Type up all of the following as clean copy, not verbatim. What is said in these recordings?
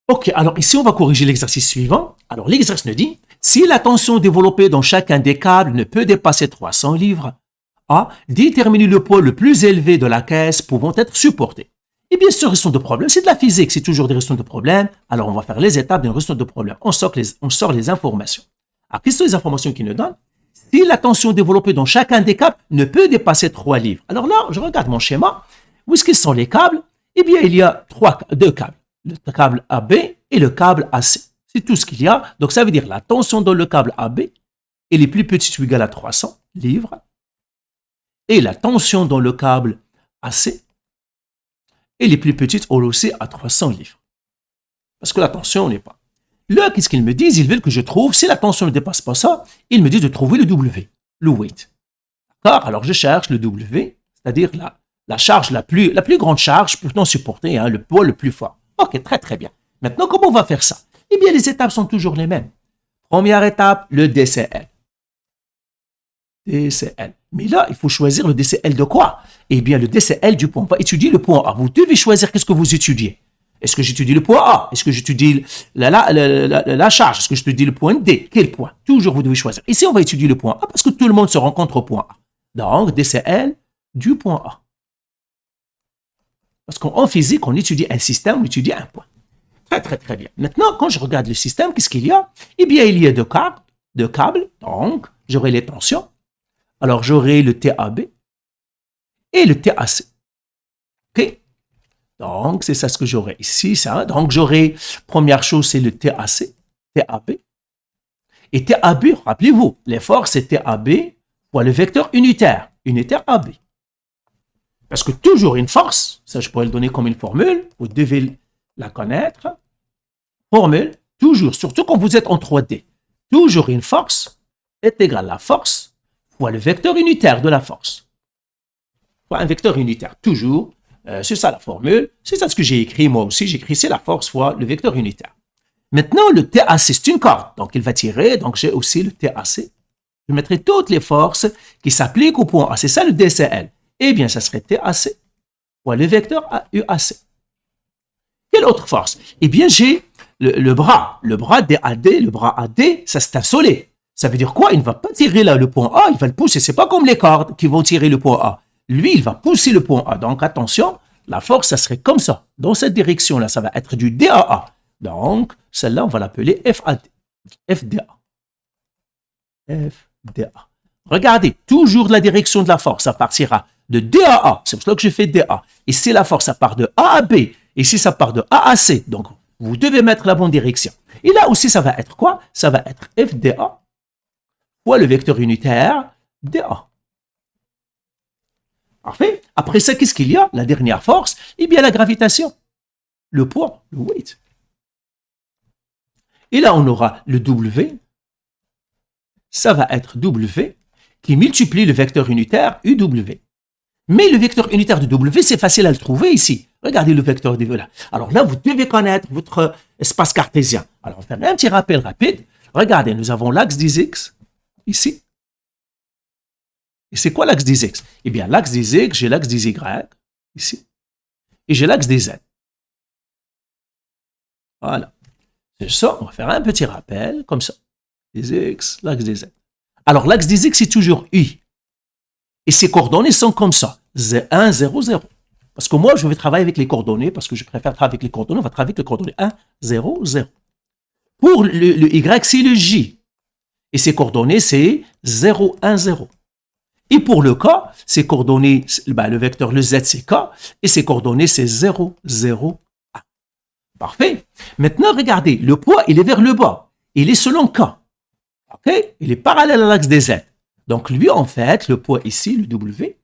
Ok, alors ici, on va corriger l'exercice suivant. Alors, l'exercice nous dit, si la tension développée dans chacun des câbles ne peut dépasser 300 livres, A, déterminer le poids le plus élevé de la caisse pouvant être supporté. Et bien sûr, résolution de problème, c'est de la physique, c'est toujours des résolutions de problème. Alors, on va faire les étapes d'une résolution de problème. On sort les informations. Alors, quelles sont les informations qu'il nous donnent? Si la tension développée dans chacun des câbles ne peut dépasser 3 livres. Alors là, je regarde mon schéma. Où est-ce qu'ils sont les câbles? Eh bien, il y a deux câbles. Le câble AB et le câble AC. C'est tout ce qu'il y a. Donc, ça veut dire la tension dans le câble AB est plus petite ou égale à 300 livres. Et la tension dans le câble AC est plus petite aussi à 300 livres. Parce que la tension n'est pas. Là, qu'est-ce qu'ils me disent? Ils veulent que je trouve, si la tension ne dépasse pas ça, ils me disent de trouver le W, le weight. D'accord? Alors, je cherche le W, c'est-à-dire la charge, la plus grande charge pour supporter, le poids le plus fort. Ok, très très bien. Maintenant, comment on va faire ça? Eh bien, les étapes sont toujours les mêmes. Première étape, le DCL. DCL. Mais là, il faut choisir le DCL de quoi? Eh bien, le DCL du point. On va étudier le point A. Vous devez choisir qu'est-ce que vous étudiez. Est-ce que j'étudie le point A? Est-ce que j'étudie la charge? Est-ce que j'étudie le point D? Quel point? Toujours, vous devez choisir. Ici, on va étudier le point A parce que tout le monde se rencontre au point A. Donc, DCL du point A. Parce qu'en physique, on étudie un système, on étudie un point. Très, très, très bien. Maintenant, quand je regarde le système, qu'est-ce qu'il y a? Eh bien, il y a deux câbles. Donc, j'aurai les tensions. Alors, j'aurai le TAB et le TAC. OK? Donc, c'est ça ce que j'aurai ici. Ça. Donc, j'aurai, première chose, c'est le TAC, TAB. Et TAB, rappelez-vous, l'effort, c'est TAB fois le vecteur unitaire AB. Parce que toujours une force, ça je pourrais le donner comme une formule, vous devez la connaître. Formule, toujours, surtout quand vous êtes en 3D, toujours une force est égale à la force fois le vecteur unitaire de la force. Fois un vecteur unitaire, toujours, c'est ça la formule, c'est ça ce que j'ai écrit moi aussi, j'ai écrit c'est la force fois le vecteur unitaire. Maintenant, le TAC, c'est une corde, donc il va tirer, donc j'ai aussi le TAC. Je mettrai toutes les forces qui s'appliquent au point A, c'est ça le DCL. Eh bien, ça serait TAC fois le vecteur UAC. Quelle autre force? Eh bien, j'ai le bras DAD, le bras AD, ça c'est un soleil. Ça veut dire quoi? Il ne va pas tirer là le point A, il va le pousser. C'est pas comme les cordes qui vont tirer le point A. Lui, il va pousser le point A. Donc, attention, la force, ça serait comme ça. Dans cette direction-là, ça va être du DAA. Donc, celle-là, on va l'appeler FAD. FDA. FDA. Regardez, toujours la direction de la force, ça partira de DAA. C'est pour ça que je fais DA. Et si la force, ça part de A à B. Et si ça part de A à C. Donc, vous devez mettre la bonne direction. Et là aussi, ça va être quoi? Ça va être FDA fois le vecteur unitaire DA. Parfait. Après ça, qu'est-ce qu'il y a? La dernière force, eh bien la gravitation. Le poids, le weight. Et là, on aura le W. Ça va être W qui multiplie le vecteur unitaire UW. Mais le vecteur unitaire de W, c'est facile à le trouver ici. Regardez le vecteur de là. Alors là, vous devez connaître votre espace cartésien. Alors, on va faire un petit rappel rapide. Regardez, nous avons l'axe des X ici. Et c'est quoi l'axe des X? Eh bien, l'axe des X, j'ai l'axe des Y ici. Et j'ai l'axe des Z. Voilà. C'est ça, on va faire un petit rappel, comme ça. Les X, l'axe des Z. Alors, l'axe des X, c'est toujours U. Et ces coordonnées sont comme ça. 1, 0, 0. Parce que moi, je vais travailler avec les coordonnées, parce que je préfère travailler avec les coordonnées. On va travailler avec les coordonnées 1, 0, 0. Pour le Y, c'est le J. Et ces coordonnées, c'est 0, 1, 0. Et pour le K, ces coordonnées, le vecteur, le Z, c'est K. Et ces coordonnées, c'est 0, 0, 1. Parfait. Maintenant, regardez, le poids, il est vers le bas. Il est selon K. OK? Il est parallèle à l'axe des Z. Donc, lui, en fait, le poids ici, le W,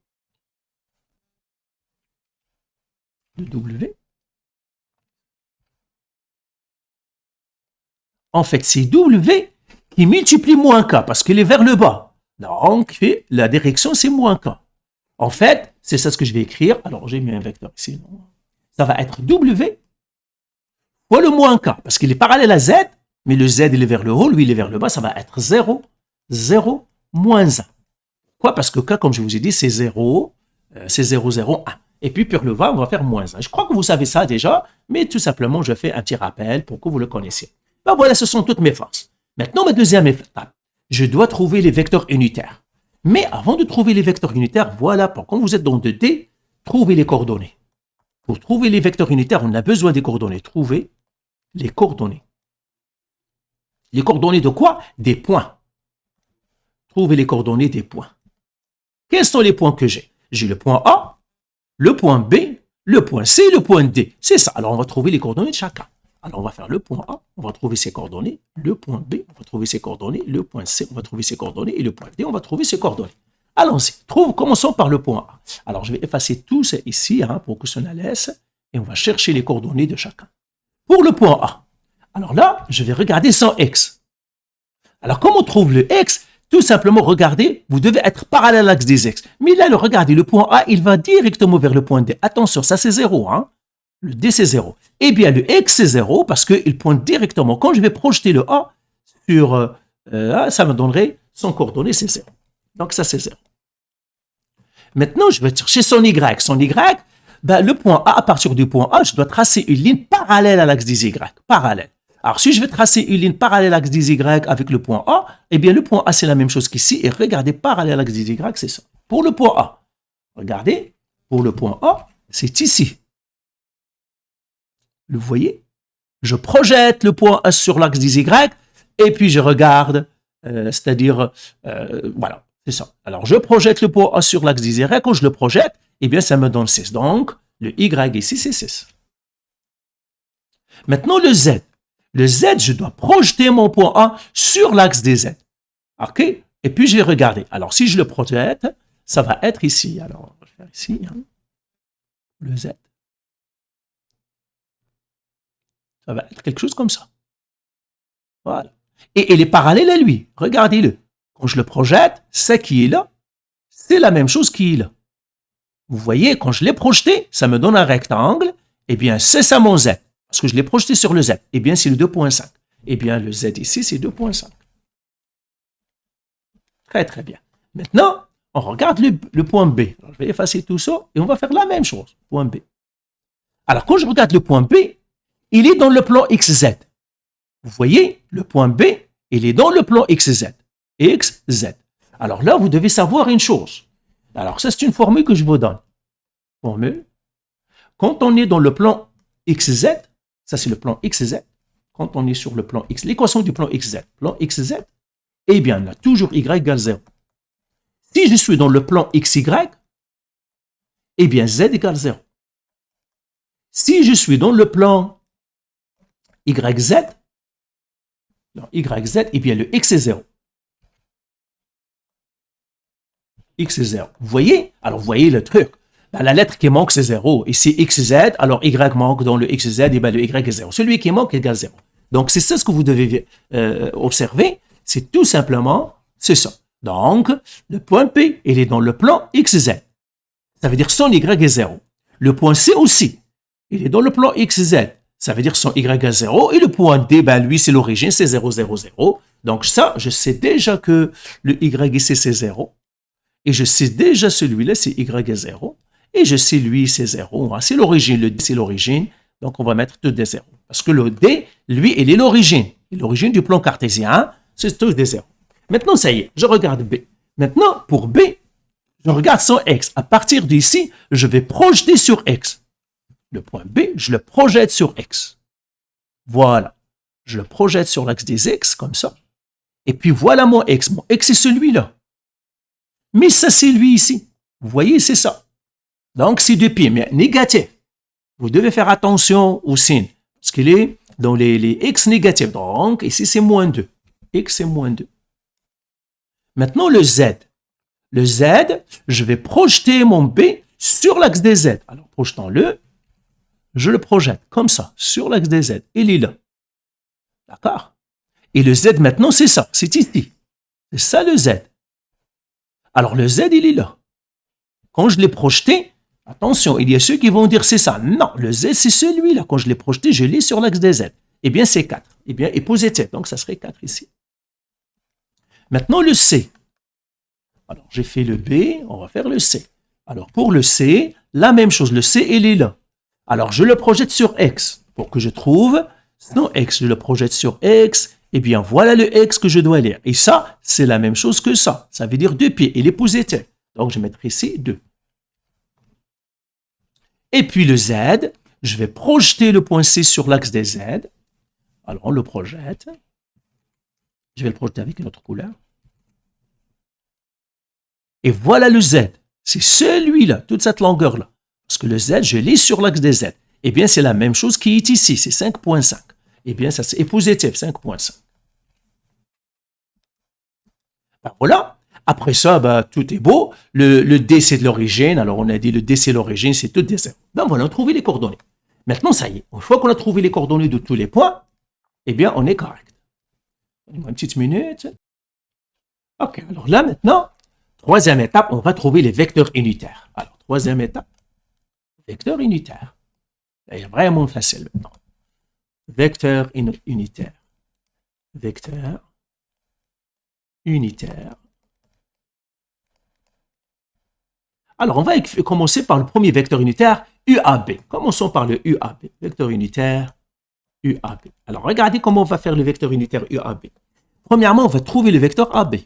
en fait, c'est W qui multiplie moins K parce qu'il est vers le bas. Donc, la direction, c'est moins K. En fait, c'est ça ce que je vais écrire. Alors, j'ai mis un vecteur ici. Non? Ça va être W fois le moins K parce qu'il est parallèle à Z, mais le Z, il est vers le haut, lui, il est vers le bas. Ça va être 0, 0, moins 1. Quoi? Parce que K, comme je vous ai dit, c'est 0, 0, 1. Et puis, pour le bas, on va faire moins 1. Je crois que vous savez ça déjà. Mais tout simplement, je fais un petit rappel pour que vous le connaissiez. Ben voilà, ce sont toutes mes forces. Maintenant, ma deuxième étape, je dois trouver les vecteurs unitaires. Mais avant de trouver les vecteurs unitaires, voilà, quand vous êtes dans 2D, trouvez les coordonnées. Pour trouver les vecteurs unitaires, on a besoin des coordonnées. Trouvez les coordonnées. Les coordonnées de quoi? Des points. Trouvez les coordonnées des points. Quels sont les points que j'ai? J'ai le point A, le point B, le point C, le point D. C'est ça. Alors, on va trouver les coordonnées de chacun. Alors, on va faire le point A, on va trouver ses coordonnées, le point B, on va trouver ses coordonnées, le point C, on va trouver ses coordonnées, et le point D, on va trouver ses coordonnées. Allons-y. Commençons par le point A. Alors, je vais effacer tout ça ici pour que cela laisse, et on va chercher les coordonnées de chacun. Pour le point A, alors là, je vais regarder son X. Alors, comment on trouve le X? Tout simplement, regardez, vous devez être parallèle à l'axe des X. Mais là, regardez, le point A, il va directement vers le point D. Attention, ça c'est 0, Le D, c'est 0. Eh bien, le X, c'est 0 parce qu'il pointe directement. Quand je vais projeter le A sur ça me donnerait son coordonnée, c'est 0. Donc, ça, c'est 0. Maintenant, je vais chercher son Y. Son Y, le point A, à partir du point A, je dois tracer une ligne parallèle à l'axe des Y. Parallèle. Alors, si je vais tracer une ligne parallèle à l'axe des Y avec le point A, eh bien, le point A, c'est la même chose qu'ici. Et regardez, parallèle à l'axe des Y, c'est ça. Pour le point A, regardez, pour le point A, c'est ici. Vous voyez? Je projette le point A sur l'axe des Y, et puis je regarde, c'est-à-dire, voilà, c'est ça. Alors, je projette le point A sur l'axe des Y. Quand je le projette, eh bien, ça me donne 6. Donc, le Y ici, c'est 6. Maintenant, le Z. Le Z, je dois projeter mon point A sur l'axe des Z. OK? Et puis, je vais regarder. Alors, si je le projette, ça va être ici. Alors, on va faire ici, le Z. Ça va être quelque chose comme ça. Voilà. Et il est parallèle à lui. Regardez-le. Quand je le projette, ce qui est là, c'est la même chose qui est là. Vous voyez, quand je l'ai projeté, ça me donne un rectangle. Eh bien, c'est ça mon Z. Parce que je l'ai projeté sur le Z. Eh bien, c'est le 2.5. Eh bien, le Z ici, c'est 2.5. Très, très bien. Maintenant, on regarde le point B. Alors, je vais effacer tout ça et on va faire la même chose. Point B. Alors, quand je regarde le point B, il est dans le plan XZ. Vous voyez, le point B, il est dans le plan XZ. XZ. Alors là, vous devez savoir une chose. Alors, ça, c'est une formule que je vous donne. Formule. Quand on est dans le plan XZ, ça, c'est le plan XZ. Quand on est sur le plan X, l'équation du plan XZ. Plan XZ, eh bien, on a toujours Y égale 0. Si je suis dans le plan XY, eh bien, Z égale 0. Si je suis dans le plan YZ, eh bien, le X est 0. X est 0. Vous voyez? Alors, vous voyez le truc. La lettre qui manque, c'est 0. Ici, XZ, alors Y manque dans le XZ, et bien le Y est 0. Celui qui manque égale 0. Donc, c'est ça ce que vous devez observer. C'est tout simplement, c'est ça. Donc, le point P, il est dans le plan XZ. Ça veut dire son Y est 0. Le point C aussi, il est dans le plan XZ. Ça veut dire son Y est 0. Et le point D, lui, c'est l'origine, c'est 0, 0, 0. Donc, ça, je sais déjà que le Y ici, c'est 0. Et je sais déjà celui-là, c'est Y est 0. Et je sais lui, c'est 0. C'est l'origine. Le D, c'est l'origine. Donc, on va mettre tout des 0. Parce que le D, lui, il est l'origine. L'origine du plan cartésien, c'est tous des 0. Maintenant, ça y est, je regarde B. Maintenant, pour B, je regarde son X. À partir d'ici, je vais projeter sur X. Le point B, je le projette sur X. Voilà. Je le projette sur l'axe des X, comme ça. Et puis, voilà mon X. Mon X, c'est celui-là. Mais ça, c'est lui ici. Vous voyez, c'est ça. Donc, c'est deux pieds, mais négatif. Vous devez faire attention au signe, parce qu'il est dans les X négatifs. Donc, ici, c'est moins 2. X, c'est moins 2. Maintenant, le Z. Le Z, je vais projeter mon B sur l'axe des Z. Alors, projetant-le, je le projette comme ça, sur l'axe des Z. Il est là. D'accord? Et le Z, maintenant, c'est ça. C'est ici. C'est ça, le Z. Alors, le Z, il est là. Quand je l'ai projeté, attention, il y a ceux qui vont dire c'est ça. Non, le Z, c'est celui-là. Quand je l'ai projeté, je l'ai sur l'axe des Z. Eh bien, c'est 4. Eh bien, et positif. Donc, ça serait 4 ici. Maintenant, le C. Alors, j'ai fait le B, on va faire le C. Alors, pour le C, la même chose. Le C, il est là. Alors, je le projette sur X. Pour que je trouve son X, je le projette sur X. Eh bien, voilà le X que je dois lire. Et ça, c'est la même chose que ça. Ça veut dire 2 pieds. Il est positif. Donc, je mettrai ici 2. Et puis le Z, je vais projeter le point C sur l'axe des Z. Alors, on le projette. Je vais le projeter avec une autre couleur. Et voilà le Z. C'est celui-là, toute cette longueur-là. Parce que le Z, je l'ai sur l'axe des Z. Eh bien, c'est la même chose qui est ici, c'est 5.5. Eh bien, ça c'est positif, 5.5. Ben voilà. Après ça, ben, tout est beau. Le D, c'est de l'origine. Alors, on a dit le D, c'est l'origine, c'est tout des zéros. Ben voilà, on a trouvé les coordonnées. Maintenant, ça y est. Une fois qu'on a trouvé les coordonnées de tous les points, eh bien, on est correct. Une petite minute. OK, alors là, maintenant, troisième étape, on va trouver les vecteurs unitaires. Alors, troisième étape, vecteur unitaire. C'est vraiment facile maintenant. Vecteur unitaire. Vecteur unitaire. Alors, on va commencer par le premier vecteur unitaire, UAB. Commençons par le UAB. Vecteur unitaire, UAB. Alors, regardez comment on va faire le vecteur unitaire UAB. Premièrement, on va trouver le vecteur AB.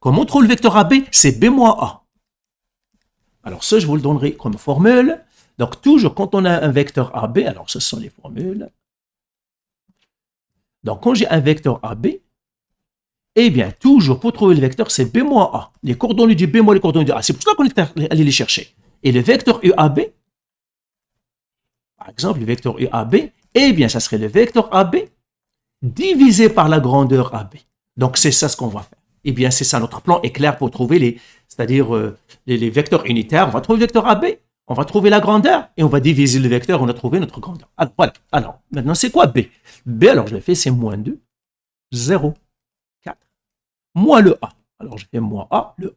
Comment on trouve le vecteur AB? C'est B moins A. Alors, ça, je vous le donnerai comme formule. Donc, toujours, quand on a un vecteur AB, alors, ce sont les formules. Donc, quand j'ai un vecteur AB, eh bien, toujours, pour trouver le vecteur, c'est B moins A. Les coordonnées du B moins les coordonnées du A. C'est pour ça qu'on est allé les chercher. Et le vecteur UAB, par exemple, le vecteur UAB, eh bien, ça serait le vecteur AB divisé par la grandeur AB. Donc, c'est ça ce qu'on va faire. Eh bien, c'est ça, notre plan est clair pour trouver les vecteurs unitaires. On va trouver le vecteur AB, on va trouver la grandeur, et on va diviser le vecteur, on a trouvé notre grandeur. Alors, voilà. Alors, maintenant, c'est quoi B? B, alors, je le fais, c'est moins 2, 0, 4, moins le A. Alors, je fais moins A. Le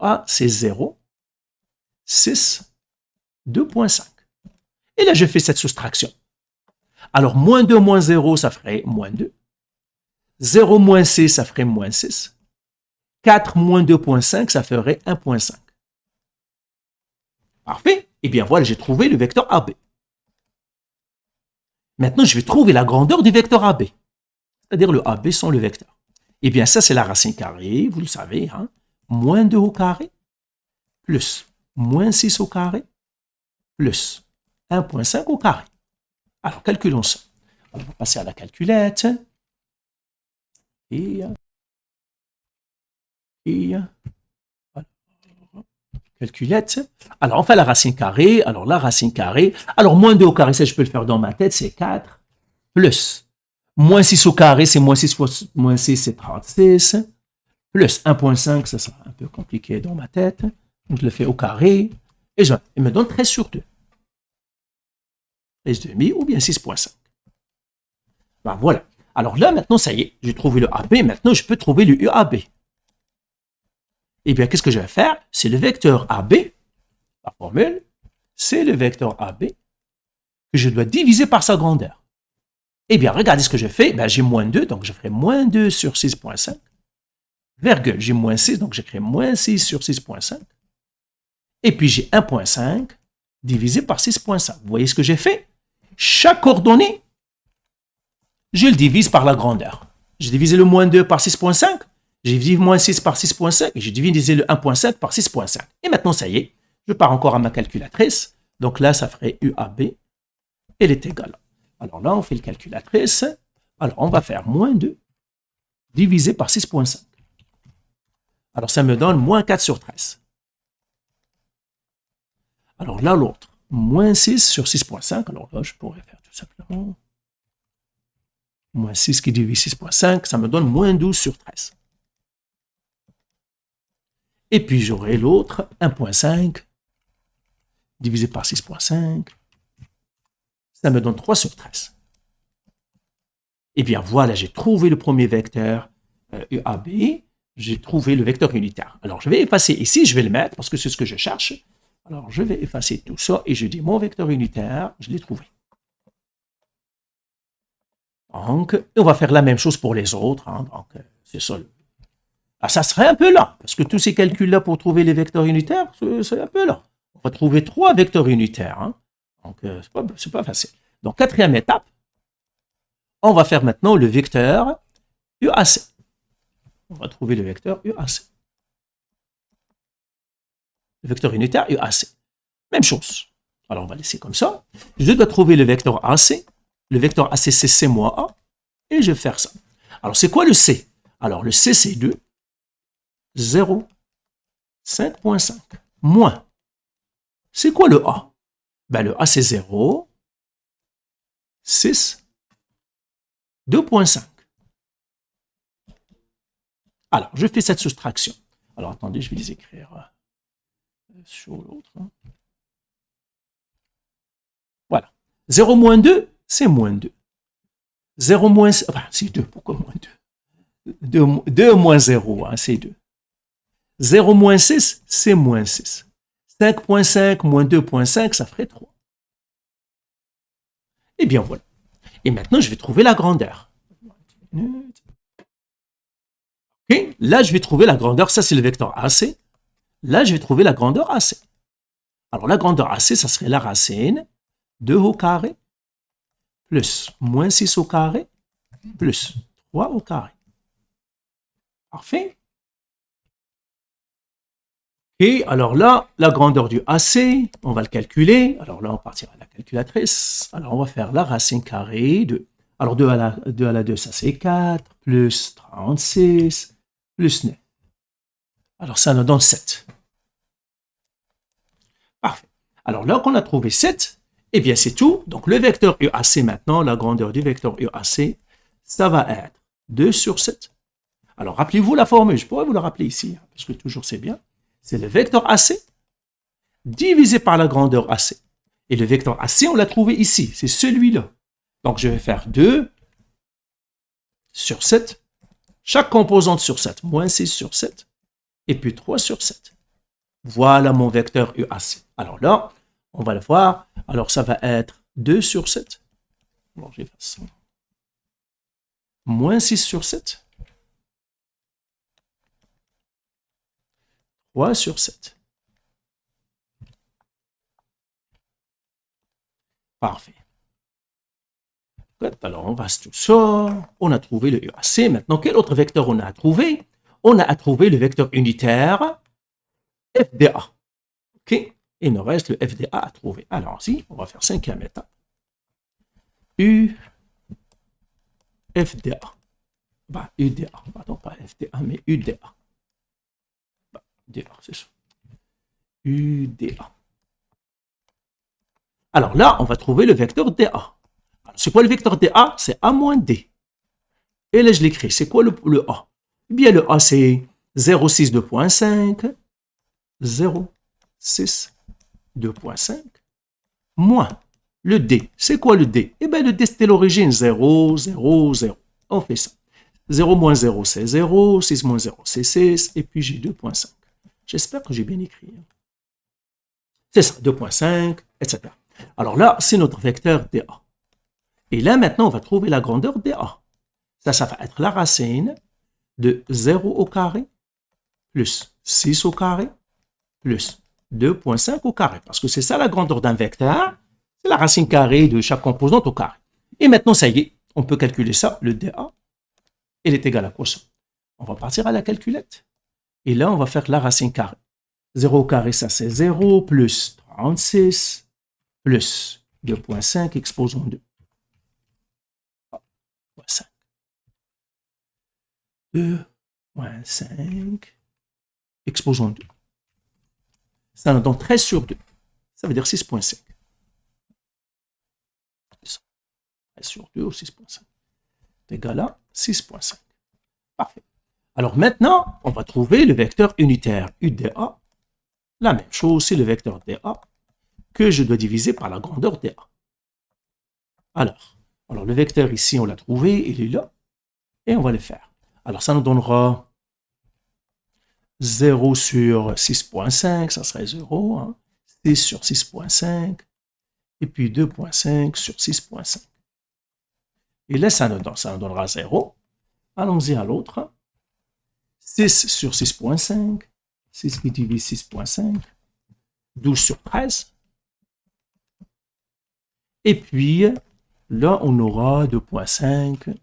A, c'est 0, 6, 2.5. Et là, je fais cette soustraction. Alors, moins 2 moins 0, ça ferait moins 2. 0 moins 6, ça ferait moins 6. 4 moins 2.5, ça ferait 1.5. Parfait. Eh bien, voilà, j'ai trouvé le vecteur AB. Maintenant, je vais trouver la grandeur du vecteur AB. C'est-à-dire le AB sans le vecteur. Eh bien, ça, c'est la racine carrée, vous le savez. Hein? Moins 2 au carré, plus moins 6 au carré, plus 1.5 au carré. Alors, calculons ça. On va passer à la calculette. Calculette. Alors, on fait la racine carrée. Alors, la racine carrée. Alors, moins 2 au carré, ça, je peux le faire dans ma tête, c'est 4. Plus moins 6 au carré, c'est moins 6 fois moins 6, c'est 36. Plus 1.5, ça sera un peu compliqué dans ma tête. Donc, je le fais au carré. Et il me donne 13 sur 2. 13,5 ou bien 6.5. Ben, voilà. Alors là, maintenant, ça y est, j'ai trouvé le AB. Maintenant, je peux trouver le UAB. Eh bien, qu'est-ce que je vais faire? C'est le vecteur AB, la formule, c'est le vecteur AB que je dois diviser par sa grandeur. Eh bien, regardez ce que je fais. Ben, j'ai moins 2, donc je ferai moins 2 sur 6.5. Virgule, j'ai moins 6, donc j'écris moins 6 sur 6.5. Et puis, j'ai 1.5 divisé par 6.5. Vous voyez ce que j'ai fait? Chaque coordonnée, je le divise par la grandeur. J'ai divisé le moins 2 par 6.5. J'ai divisé moins 6 par 6.5 et j'ai divisé le 1.5 par 6.5. Et maintenant, ça y est, je pars encore à ma calculatrice. Donc là, ça ferait UAB. Elle est égale. Alors là, on fait le calculatrice. Alors, on va faire moins 2 divisé par 6.5. Alors, ça me donne moins 4 sur 13. Alors là, l'autre, moins 6 sur 6.5. Alors là, je pourrais faire tout simplement moins 6 qui divise 6.5, ça me donne moins 12 sur 13. Et puis, j'aurai l'autre, 1.5, divisé par 6.5, ça me donne 3 sur 13. Eh bien, voilà, j'ai trouvé le premier vecteur UAB, j'ai trouvé le vecteur unitaire. Alors, je vais effacer ici, je vais le mettre, parce que c'est ce que je cherche. Alors, je vais effacer tout ça, et je dis mon vecteur unitaire, je l'ai trouvé. Donc, on va faire la même chose pour les autres. Hein, donc, c'est ça. Ah, ça serait un peu là, parce que tous ces calculs-là pour trouver les vecteurs unitaires, c'est un peu là. On va trouver 3 vecteurs unitaires. Hein. Donc, c'est pas facile. Donc, quatrième étape, on va faire maintenant le vecteur UAC. On va trouver le vecteur UAC. Le vecteur unitaire UAC. Même chose. Alors, on va laisser comme ça. Je dois trouver le vecteur AC. Le vecteur AC, c'est C moins A. Et je vais faire ça. Alors, c'est quoi le C? Alors, le C, c'est 2, 0, 5.5. Moins. C'est quoi le A? Ben, le A, c'est 0, 6, 2.5. Alors, je fais cette soustraction. Alors, attendez, je vais les écrire sur l'autre. Hein. Voilà. 0 moins 2, c'est moins 2. 0 moins... Enfin, c'est 2. Pourquoi moins 2? 2 moins 0, hein, c'est 2. 0 moins 6, c'est moins 6. 5.5 moins 2.5, ça ferait 3. Et bien voilà. Et maintenant, je vais trouver la grandeur. Okay. Là, je vais trouver la grandeur. Ça, c'est le vecteur AC. Là, je vais trouver la grandeur AC. Alors, la grandeur AC, ça serait la racine 2 au carré plus moins 6 au carré plus 3 au carré. Parfait. Et alors là, la grandeur du AC, on va le calculer. Alors là, on partira à la calculatrice. Alors, on va faire la racine carrée de... Alors, 2 à la 2, ça c'est 4, plus 36, plus 9. Alors, ça nous donne 7. Parfait. Alors là qu'on a trouvé 7, eh bien, c'est tout. Donc, le vecteur UAC maintenant, la grandeur du vecteur UAC, ça va être 2 sur 7. Alors, rappelez-vous la formule. Je pourrais vous la rappeler ici, hein, parce que toujours c'est bien. C'est le vecteur AC divisé par la grandeur AC. Et le vecteur AC, on l'a trouvé ici. C'est celui-là. Donc, je vais faire 2 sur 7. Chaque composante sur 7, moins 6 sur 7. Et puis 3 sur 7. Voilà mon vecteur UAC. Alors là, on va le voir. Alors, ça va être 2 sur 7. Alors, j'efface ça. Moins 6 sur 7. 3 sur 7. Parfait. Alors, on va tout ça. On a trouvé le UAC. Maintenant, quel autre vecteur on a à trouver? On a à trouver le vecteur unitaire FDA. OK? Il nous reste le FDA à trouver. Alors, ici, on va faire cinquième étape. FDA. Bah, UDA. Pardon, pas FDA, mais UDA. Bah, UDA, c'est ça. UDA. Alors là, on va trouver le vecteur DA. C'est quoi le vecteur DA? C'est A moins D. Et là, je l'écris. C'est quoi le A? Eh bien, le A, c'est 0,6 2.5, 0,6 2.5, moins le D. C'est quoi le D? Eh bien, le D, c'était l'origine. 0, 0, 0. On fait ça. 0 moins 0, c'est 0. 6 moins 0, c'est 6. Et puis, j'ai 2.5. J'espère que j'ai bien écrit. C'est ça, 2.5, etc. Alors là, c'est notre vecteur DA. Et là, maintenant, on va trouver la grandeur DA. Ça va être la racine de 0 au carré plus 6 au carré plus 2.5 au carré. Parce que c'est ça la grandeur d'un vecteur. C'est la racine carrée de chaque composante au carré. Et maintenant, ça y est, on peut calculer ça. Le DA, il est égal à quoi ça? On va partir à la calculette. Et là, on va faire la racine carrée. 0 au carré, ça c'est 0 plus 36 plus 2.5 exposons 2. 2.5 exposons 2. Ça nous donne 13 sur 2. Ça veut dire 6.5. 13 sur 2 ou 6.5. C'est égal à 6.5. Parfait. Alors maintenant, on va trouver le vecteur unitaire UDA. La même chose, c'est le vecteur DA que je dois diviser par la grandeur DA. Alors le vecteur ici, on l'a trouvé, il est là. Et on va le faire. Alors, ça nous donnera 0 sur 6.5, ça serait 0. Hein. 6 sur 6.5. Et puis 2.5 sur 6.5. Et là, ça nous donnera 0. Allons-y à l'autre. 6 sur 6.5. 6 qui divise 6.5. 12 sur 13. Et puis, là, on aura 2,5.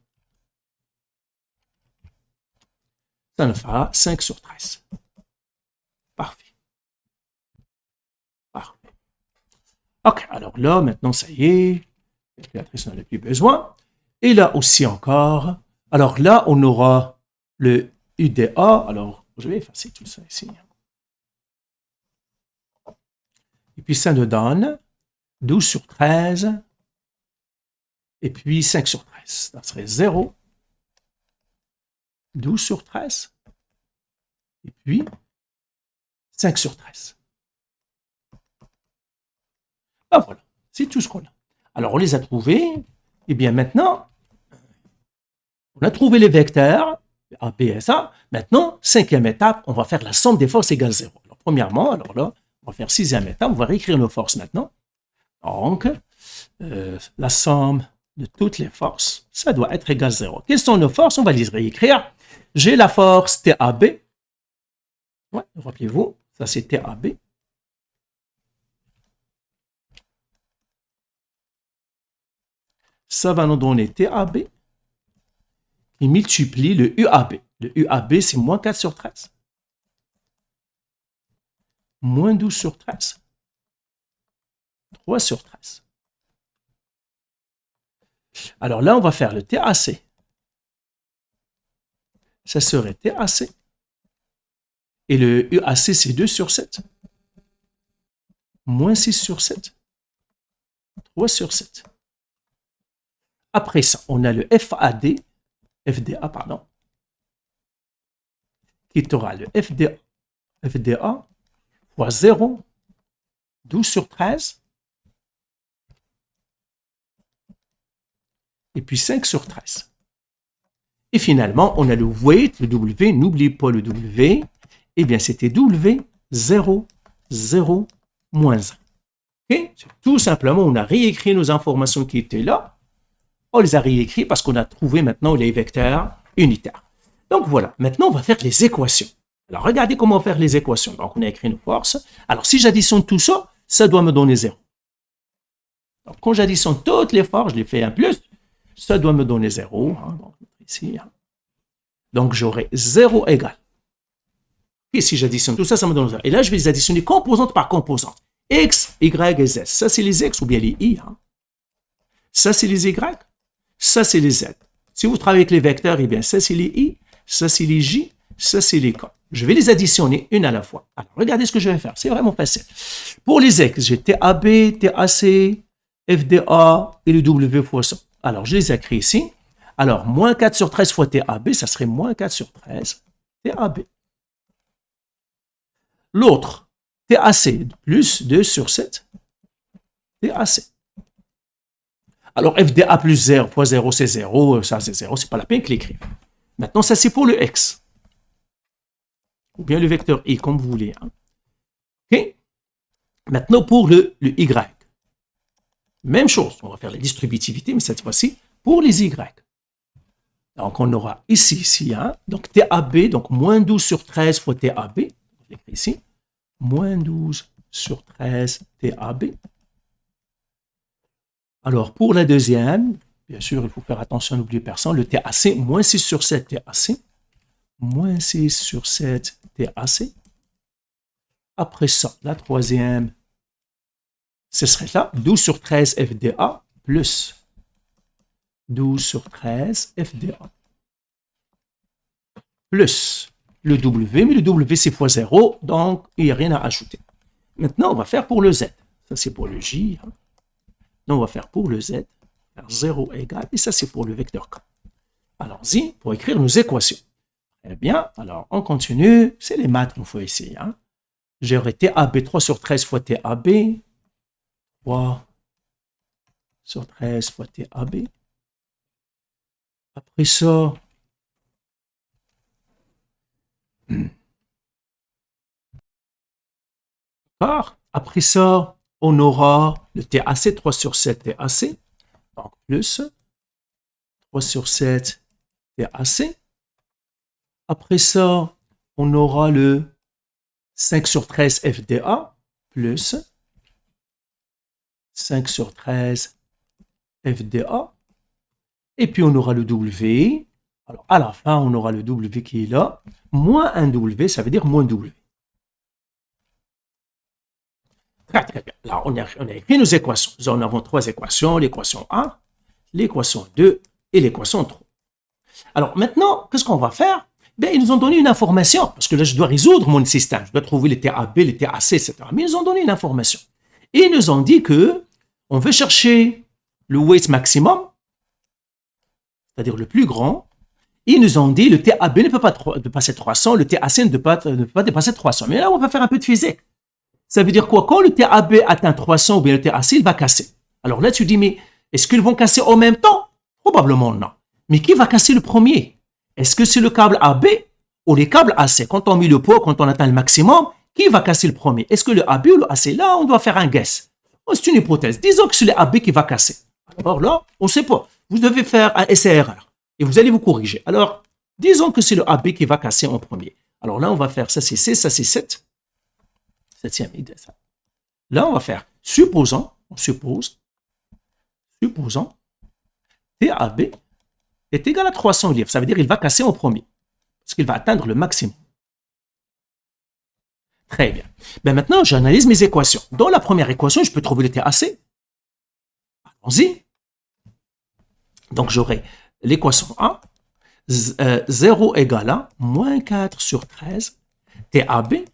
Ça nous fera 5 sur 13. Parfait. Parfait. OK, alors là, maintenant, ça y est. La calculatrice n'en a plus besoin. Et là aussi encore. Alors là, on aura le UDA. Alors, je vais effacer tout ça ici. Et puis, ça nous donne 12 sur 13. Et puis, 5 sur 13. Ça serait 0. 12 sur 13. Et puis, 5 sur 13. Ben voilà, c'est tout ce qu'on a. Alors, on les a trouvés. Et bien maintenant, on a trouvé les vecteurs, A, B et A. Maintenant, cinquième étape, on va faire la somme des forces égale 0. Alors, premièrement, alors là, on va faire sixième étape, on va réécrire nos forces maintenant. Donc, la somme de toutes les forces, ça doit être égal à 0. Quelles sont nos forces? On va les réécrire. J'ai la force TAB. Ouais, rappelez-vous, ça c'est TAB. Ça va nous donner TAB qui multiplie le UAB. Le UAB, c'est moins 4 sur 13. Moins 12 sur 13. 3 sur 13. Alors là, on va faire le TAC. Ça serait TAC. Et le UAC, c'est 2 sur 7. Moins 6 sur 7. 3 sur 7. Après ça, on a le FDA, pardon, qui aura le FDA fois 0, 12 sur 13, et puis 5 sur 13. Et finalement, on a le weight, le W, n'oubliez pas le W, eh bien c'était W, 0, 0, moins 1. Okay? Tout simplement, on a réécrit nos informations qui étaient là. On les a réécrits parce qu'on a trouvé maintenant les vecteurs unitaires. Donc voilà, maintenant on va faire les équations. Alors regardez comment faire les équations. Donc on a écrit nos forces. Alors si j'additionne tout ça, ça doit me donner 0. Donc quand j'additionne toutes les forces, je les fais un plus, ça doit me donner 0. Hein, donc ici. Hein. Donc j'aurai 0 égal. Et si j'additionne tout ça, ça me donne 0. Et là je vais les additionner composante par composante. X, Y et Z. Ça c'est les X ou bien les Y. Hein. Ça c'est les Y. Ça, c'est les Z. Si vous travaillez avec les vecteurs, eh bien, ça, c'est les I, ça, c'est les J, ça, c'est les K. Je vais les additionner une à la fois. Alors, regardez ce que je vais faire. C'est vraiment facile. Pour les X, j'ai TAB, TAC, FDA et le W fois ça. Alors, je les écris ici. Alors, moins 4 sur 13 fois TAB, ça serait moins 4 sur 13 TAB. L'autre, TAC, plus 2 sur 7 TAC. Alors, FDA plus 0 fois 0, c'est 0. Ça, c'est 0. C'est pas la peine que l'écrive. Maintenant, ça, c'est pour le X. Ou bien le vecteur I, comme vous voulez. Hein. OK? Maintenant, pour le Y. Même chose. On va faire la distributivité, mais cette fois-ci, pour les Y. Donc, on aura ici, hein. Donc, TAB, donc moins 12 sur 13 fois TAB. Je l'écris ici. Moins 12 sur 13 TAB. Alors, pour la deuxième, bien sûr, il faut faire attention, n'oubliez personne, le TAC, moins 6 sur 7 TAC, moins 6 sur 7 TAC. Après ça, la troisième, ce serait là, 12 sur 13 FDA, plus 12 sur 13 FDA, plus le W, mais le W, c'est fois 0, donc il n'y a rien à ajouter. Maintenant, on va faire pour le Z. Ça, c'est pour le J, hein. Donc, on va faire pour le Z, faire 0 égale, et ça, c'est pour le vecteur K. Allons-y pour écrire nos équations. Eh bien, alors, on continue. C'est les maths qu'on faut essayer. Hein. J'aurai TAB 3 sur 13 fois TAB. 3 sur 13 fois TAB. Après ça, après ça, on aura le TAC, 3 sur 7 TAC, donc plus 3 sur 7 TAC. Après ça, on aura le 5 sur 13 FDA, plus 5 sur 13 FDA. Et puis, on aura le W. Alors, à la fin, on aura le W qui est là. Moins un W, ça veut dire moins W. Très, très bien. Là, on a écrit nos équations. Nous en avons trois équations. L'équation 1, l'équation 2 et l'équation 3. Alors, maintenant, qu'est-ce qu'on va faire? Ben, ils nous ont donné une information. Parce que là, je dois résoudre mon système. Je dois trouver les TAB, les TAC, etc. Mais ils nous ont donné une information. Et ils nous ont dit que on veut chercher le weight maximum, c'est-à-dire le plus grand. Ils nous ont dit le TAB ne peut pas dépasser 300, le TAC ne peut pas dépasser 300. Mais là, on va faire un peu de physique. Ça veut dire quoi? Quand le TAB atteint 300 ou bien le TAC, il va casser. Alors là, tu dis, mais est-ce qu'ils vont casser en même temps? Probablement non. Mais qui va casser le premier? Est-ce que c'est le câble AB ou les câbles AC? Quand on met le pot, quand on atteint le maximum, qui va casser le premier? Est-ce que le AB ou le AC? Là, on doit faire un guess. C'est une hypothèse. Disons que c'est le AB qui va casser. Alors là, on ne sait pas. Vous devez faire un essai-erreur et vous allez vous corriger. Alors, disons que c'est le AB qui va casser en premier. Alors là, on va faire ça, c'est 6, ça, c'est 7. Septième idée, ça. Là, on va faire, supposons, TAB est égal à 300 livres. Ça veut dire qu'il va casser en premier, parce qu'il va atteindre le maximum. Très bien. Ben maintenant, j'analyse mes équations. Dans la première équation, je peux trouver le TAC. Allons-y. Donc, j'aurai l'équation 1, 0 égale à moins 4 sur 13, TAB,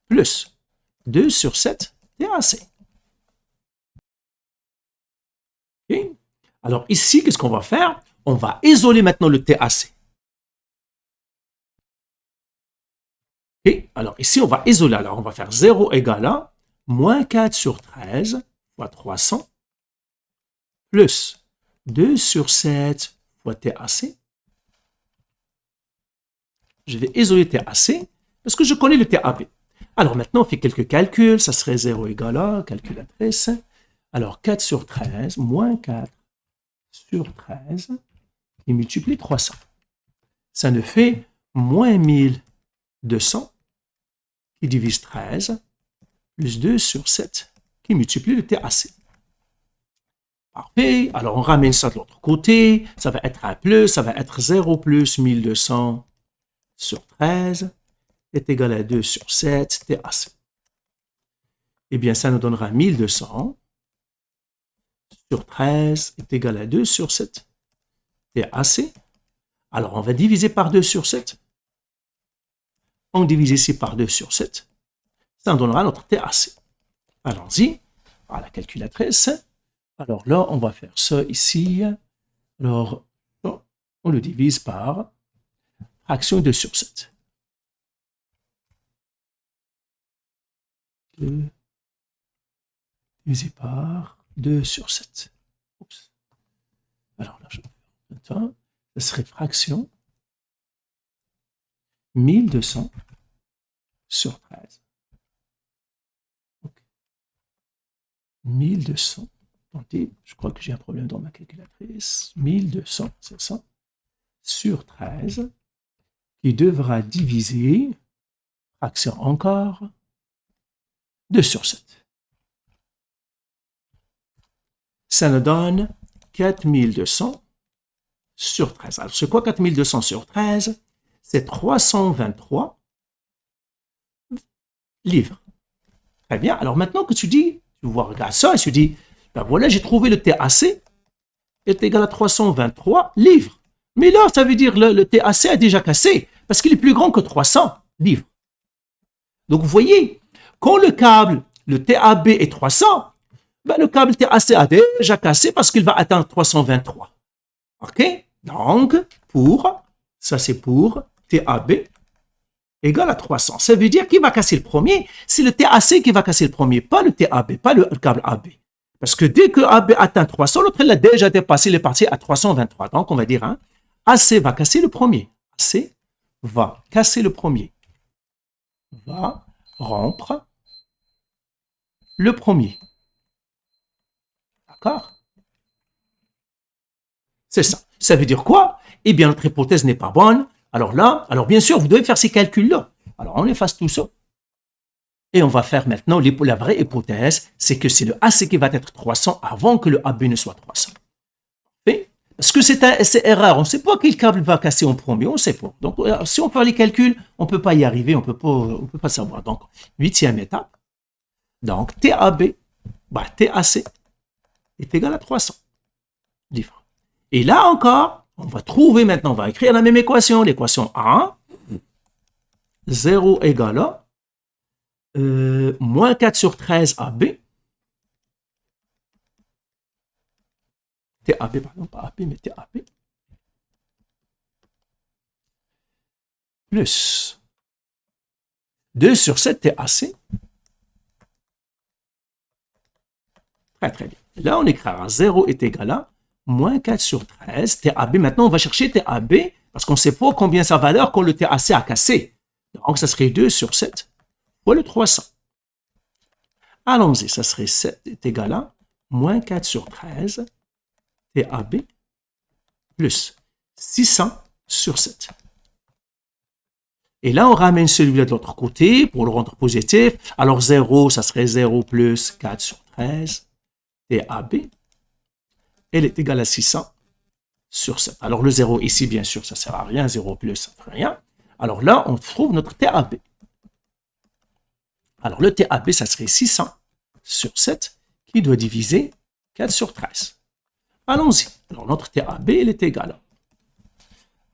plus 2 sur 7 TAC. Okay. Alors ici, qu'est-ce qu'on va faire? On va isoler maintenant le TAC. Okay. Alors ici, on va isoler. Alors on va faire 0 égale à moins 4 sur 13 fois 300 plus 2 sur 7 fois TAC. Je vais isoler TAC parce que je connais le TAB. Alors maintenant, on fait quelques calculs. Ça serait 0 égale à, calculatrice. Alors 4 sur 13, moins 4 sur 13, qui multiplie 300. Ça nous fait moins 1200, qui divise 13, plus 2 sur 7, qui multiplie le TAC. Parfait. Alors on ramène ça de l'autre côté. Ça va être un plus, ça va être 0 plus 1200 sur 13 est égal à 2 sur 7 TAC. Eh bien, ça nous donnera 1200 sur 13 est égal à 2 sur 7 TAC. Alors, on va diviser par 2 sur 7. On divise ici par 2 sur 7. Ça nous donnera notre TAC. Allons-y à la calculatrice. Alors là, on va faire ça ici. Alors, on le divise par fraction 2 sur 7. 2 divisé par 2 sur 7. Oups. Alors là, ça serait fraction 1200 sur 13. Okay. 1200. Attendez, je crois que j'ai un problème dans ma calculatrice. 1200, c'est ça, sur 13, qui devra diviser, fraction encore, 2 sur 7. Ça nous donne 4200 sur 13. Alors, c'est quoi 4200 sur 13? C'est 323 livres. Très bien. Alors, maintenant que tu dis, tu vois, regarde ça et tu dis, ben voilà, j'ai trouvé le TAC est égal à 323 livres. Mais là, ça veut dire le TAC a déjà cassé parce qu'il est plus grand que 300 livres. Donc, vous voyez, quand le câble, le TAB est 300, ben le câble TAC a déjà cassé parce qu'il va atteindre 323. OK? Donc, ça c'est pour TAB égale à 300. Ça veut dire qu'il va casser le premier. C'est le TAC qui va casser le premier, pas le TAB, pas le câble AB. Parce que dès que AB atteint 300, l'autre il a déjà dépassé, il est parti à 323. Donc, on va dire, AC va casser le premier. AC va casser le premier. Va rompre le premier. D'accord? C'est ça. Ça veut dire quoi? Eh bien, notre hypothèse n'est pas bonne. Alors là, bien sûr, vous devez faire ces calculs-là. Alors, on efface tout ça. Et on va faire maintenant la vraie hypothèse, c'est que c'est le AC qui va être 300 avant que le AB ne soit 300. Parce que c'est rare, on ne sait pas quel câble va casser en premier, on ne sait pas. Donc, si on fait les calculs, on ne peut pas y arriver, on ne peut pas savoir. Donc, 8e étape. Donc, TAB, TAC est égal à 300 livres. Et là encore, on va trouver maintenant, on va écrire la même équation, l'équation A, 0 égale à moins 4 sur 13 AB, TAB, pardon, pas AB, mais TAB, plus 2 sur 7 TAC. Très, très bien. Là, on écrira 0 est égal à moins 4 sur 13 TAB. Maintenant, on va chercher TAB parce qu'on ne sait pas combien sa valeur quand le TAC a cassé. Donc, ça serait 2 sur 7 fois le 300. Allons-y, ça serait 7 est égal à moins 4 sur 13 TAB plus 600 sur 7. Et là, on ramène celui-là de l'autre côté pour le rendre positif. Alors, 0, ça serait 0 plus 4 sur 13 TAB. Elle est égale à 600 sur 7. Alors, le 0 ici, bien sûr, ça ne sert à rien. 0 plus, ça ne fait rien. Alors là, on trouve notre TAB. Alors, le TAB, ça serait 600 sur 7 qui doit diviser 4 sur 13. Allons-y. Alors, notre TAB, elle est égale.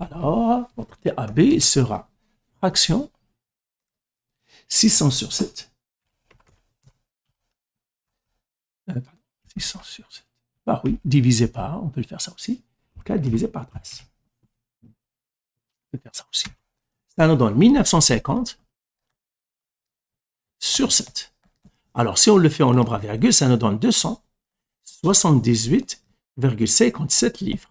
Alors, notre TAB sera fraction 600 sur 7. 600 sur 7. Bah oui, divisé par, on peut le faire ça aussi. 4 divisé par 13. On peut faire ça aussi. Ça nous donne 1950 sur 7. Alors, si on le fait en nombre à virgule, ça nous donne 278,57 livres.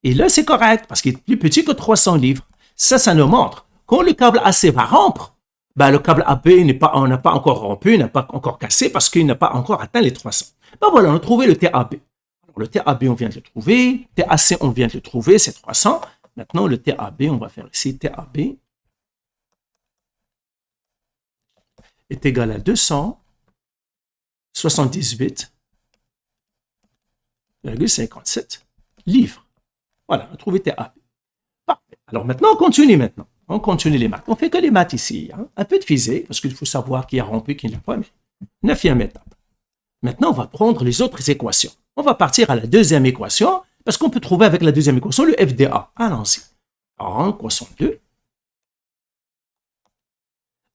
Et là, c'est correct, parce qu'il est plus petit que 300 livres. Ça nous montre. Quand le câble AC va rompre, le câble AB n'a pas encore rompu, n'a pas encore cassé, parce qu'il n'a pas encore atteint les 300. Voilà, on a trouvé le TAB. Alors, le TAB, on vient de le trouver. TAC, on vient de le trouver, c'est 300. Maintenant, le TAB, on va faire ici TAB est égal à 278,57 livres. Voilà, on a trouvé TAB. Parfait. Alors maintenant, on continue maintenant. On continue les maths. On fait que les maths ici. Hein? Un peu de physique, parce qu'il faut savoir qui a rompu, qui n'a pas. Mais 9e étape. Maintenant, on va prendre les autres équations. On va partir à la deuxième équation, parce qu'on peut trouver avec la deuxième équation le FDA. Allons-y. Alors, équation 2.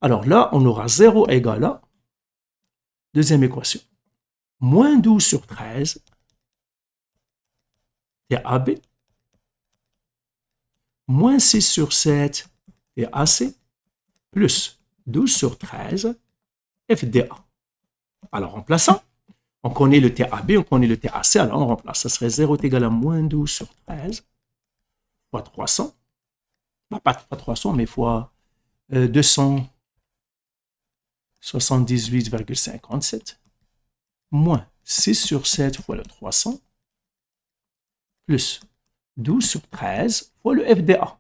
Alors là, on aura 0 égale à, deuxième équation, moins 12 sur 13 TAB, moins 6 sur 7 TAC, plus 12 sur 13 FDA. Alors, remplaçant, on connaît le TAB, on connaît le TAC, alors on remplace. Ça serait 0 est égal à moins 12 sur 13 fois 300. Pas 300, mais fois 278,57 moins 6 sur 7 fois le 300 plus 12 sur 13 fois le FDA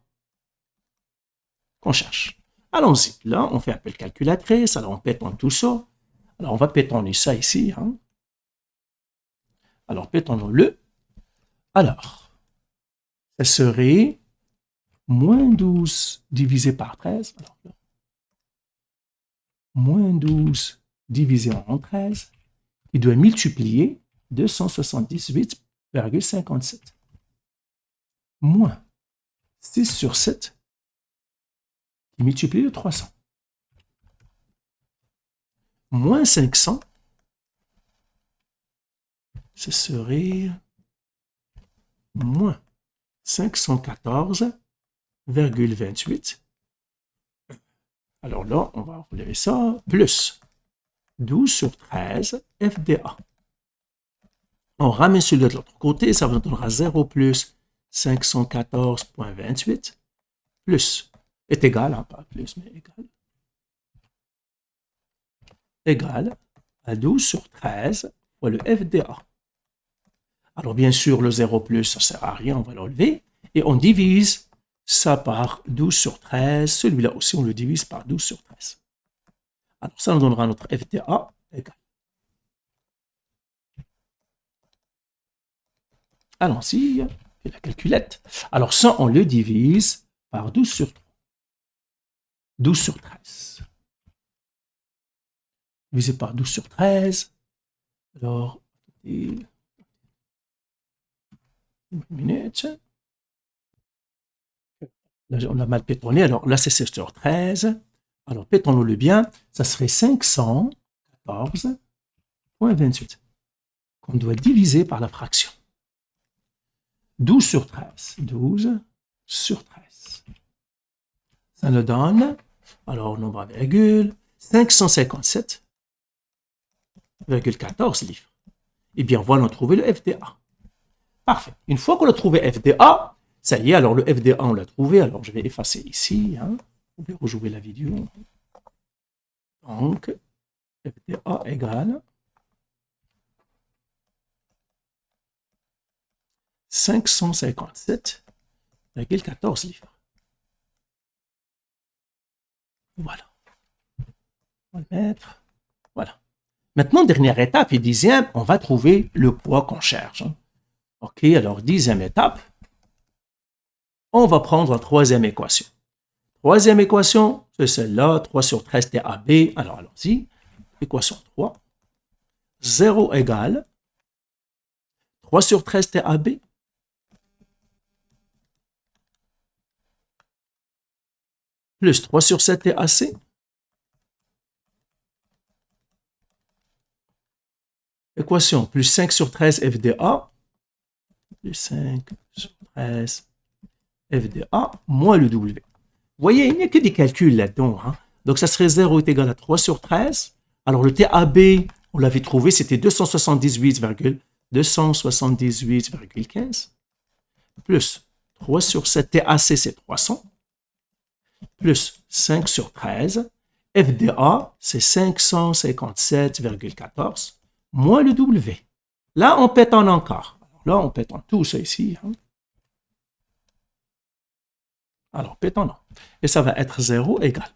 qu'on cherche. Allons-y. Là, on fait un peu le calculatrice. Alors, on pétonne tout ça. Alors, on va pétonner ça ici. Hein. Alors, pétonnons-le. Alors, ça serait moins 12 divisé par 13. Alors, là, moins 12 divisé en 13, qui doit multiplier 278,57. Moins 6 sur 7, qui multiplie le 300. Moins 500, ce serait moins 514,28. Alors là, on va relever ça, plus 12 sur 13 FDA. On ramène celui de l'autre côté, ça vous donnera 0 plus 514,28 plus, est égal, hein, pas plus, mais égal à 12 sur 13 fois le FDA. Alors bien sûr, le 0 plus, ça ne sert à rien, on va l'enlever, et on divise ça par 12 sur 13. Celui-là aussi, on le divise par 12 sur 13. Alors, ça nous donnera notre FDA égal. Allons-y, et la calculette. Alors, ça, on le divise par 12 sur 3. 12 sur 13. Divisé par 12 sur 13. Alors, une minute. Là, on a mal pétonné. Alors, là, c'est 16 sur 13. Alors, pétonnons-le bien. Ça serait 514,28 qu'on doit diviser par la fraction. 12 sur 13. 12 sur 13. Ça nous donne, alors, nombre à virgule, 557,14 livres. Eh bien, voilà, on a trouvé le FDA. Parfait. Une fois qu'on a trouvé FDA, ça y est, alors le FDA, on l'a trouvé. Alors, je vais effacer ici. Vous pouvez rejouer la vidéo. Donc, FDA égale 557,14 livres. Voilà. On va le mettre. Voilà. Maintenant, dernière étape et dixième, on va trouver le poids qu'on cherche. OK, alors dixième étape, on va prendre la troisième équation. Troisième équation, c'est celle-là, 3 sur 13 TAB. Alors, allons-y. Équation 3. 0 égale 3 sur 13 TAB plus 3 sur 7 TAC équation plus 5 sur 13 FDA plus 5 sur 13 FDA moins le W. Vous voyez, il n'y a que des calculs là-dedans. Donc, ça serait 0 est égal à 3 sur 13. Alors, le TAB, on l'avait trouvé, c'était 278,15 plus 3 sur 7 TAC, c'est 300 plus 5 sur 13. FDA, c'est 557,14 moins le W. Là, on pétonne encore. Là, on pétonne tout ça ici. Alors, pétonnons. Et ça va être 0 égal.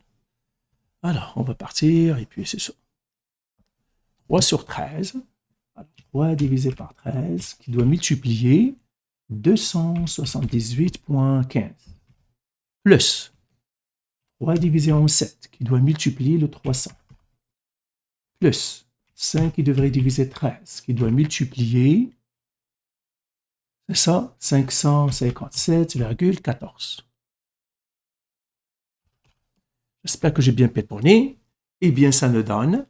Alors, on va partir, et puis c'est ça. 3 sur 13. Alors, 3 divisé par 13, qui doit multiplier 278,15. Plus 3 divisé en 7, qui doit multiplier le 300. Plus 5 qui devrait diviser 13, qui doit multiplier, c'est ça, 557,14. J'espère que j'ai bien pétonné. Eh bien, ça me donne.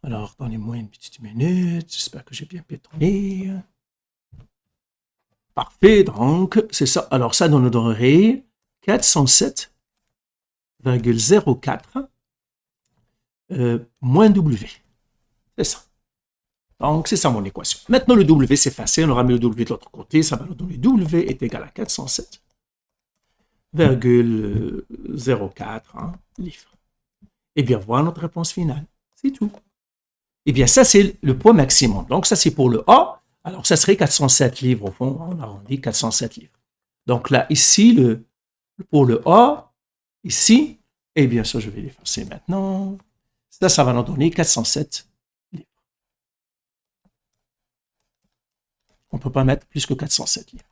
Alors, donnez-moi une petite minute. J'espère que j'ai bien pétonné. Parfait. Donc, c'est ça. Alors, ça nous donnerait 407,04 moins W. C'est ça. Donc, c'est ça mon équation. Maintenant, le W, c'est facile. On aura mis le W de l'autre côté. Ça va nous donner W est égal à 407,04 livres. Eh bien, voilà notre réponse finale. C'est tout. Eh bien, ça, c'est le poids maximum. Donc, ça, c'est pour le A. Alors, ça serait 407 livres au fond. On arrondit 407 livres. Donc, là, ici, pour le A, ici, eh bien, ça, je vais l'effacer maintenant. Ça va nous donner 407 livres. On ne peut pas mettre plus que 407 livres.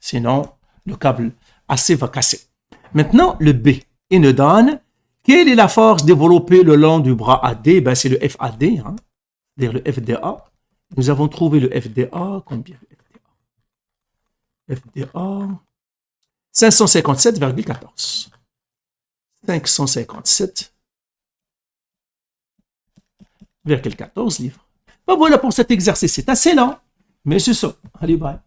Sinon, le câble AC va casser. Maintenant, le B. Il nous donne quelle est la force développée le long du bras AD? Ben, c'est le FAD, c'est-à-dire le FDA. Nous avons trouvé le FDA. Combien? FDA 557,14. 557,14 livres. Ben voilà pour cet exercice. C'est assez lent, mais c'est ça. Allez, bye.